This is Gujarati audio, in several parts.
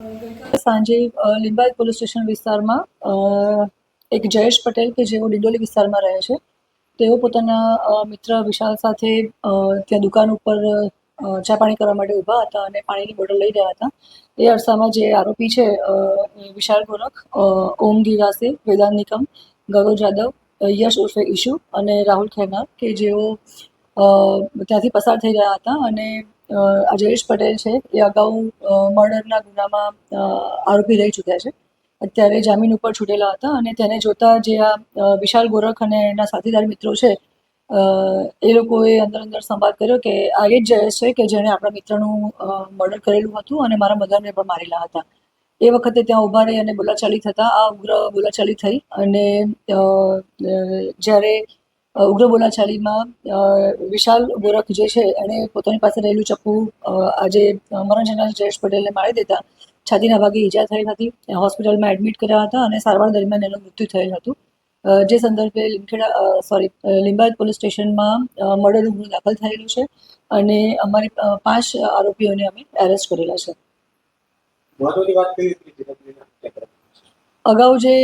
ગઈકાલે સાંજે લિંબાયત પોલીસ સ્ટેશન વિસ્તારમાં એક જયેશ પટેલ કે જેઓ ડિંડોલી વિસ્તારમાં રહે છે, તેઓ પોતાના મિત્ર વિશાલ સાથે ત્યાં દુકાન ઉપર ચા પાણી કરવા માટે ઊભા હતા અને પાણીની બોટલ લઈ રહ્યા હતા. એ અરસામાં જે આરોપી છે વિશાલ ગોરખ, ઓમ ગિરાસે, વેદાંત નિકમ, ગૌરવ જાદવ, યશ ઉર્ફે ઈશુ અને રાહુલ ખેરનાર કે જેઓ ત્યાંથી પસાર થઈ રહ્યા હતા અને આ જયેશ પટેલ છે એ અગાઉ મર્ડરના ગુનામાં આરોપી રહી ચૂક્યા છે. અત્યારે જામીન ઉપર છૂટેલા હતા અને તેને જોતા જે આ વિશાલ ગોરખ અને એના સાથીદાર મિત્રો છે એ લોકોએ અંદર સંવાદ કર્યો કે આ એ જ જયેશ છે કે જેણે આપણા મિત્રનું મર્ડર કરેલું હતું અને મારા મધરને પણ મારેલા હતા. એ વખતે ત્યાં ઊભા રહી અને બોલાચાલી થતાં આ ઉગ્ર બોલાચાલી થઈ અને જ્યારે ઉગ્ર બોલાચાલીમાં વિશાલ ગોરખ જે છે એણે પોતાની પાસે રહેલું ચપ્પુ આજે મરણ જનાર જયેશ પટેલને મારી દેતા છાતીના ભાગે ઈજા થઈ હતી. હોસ્પિટલમાં એડમિટ કર્યા હતા અને સારવાર દરમિયાન એનું મૃત્યુ થયેલ હતું. જે સંદર્ભે લિંબાયત પોલીસ સ્ટેશનમાં મર્ડરનો ગુનો દાખલ થયેલું છે અને અમારી 5 આરોપીઓને અમે એરેસ્ટ કરેલા છે. અગાઉ જે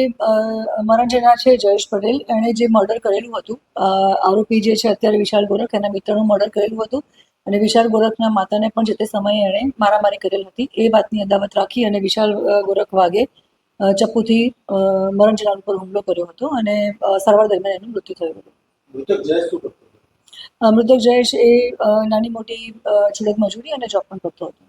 મરણ જનાર છે જયેશ પટેલ, એણે જે મર્ડર કરેલું હતું, આરોપી જે છે અત્યારે વિશાલ ગોરખ એના મિત્રનું મર્ડર કરેલું હતું અને વિશાલ ગોરખના માતાને પણ જે તે સમયે એણે મારામારી કરેલ હતી. એ વાતની અદાવત રાખી અને વિશાલ ગોરખ વાગે ચપ્પુથી મરણ જનાર ઉપર હુમલો કર્યો હતો અને સારવાર દરમિયાન એનું મૃત્યુ થયું હતું. મૃતક જયેશ એ નાની મોટી છુડક મજૂરી અને જોબ પણ કરતો હતો.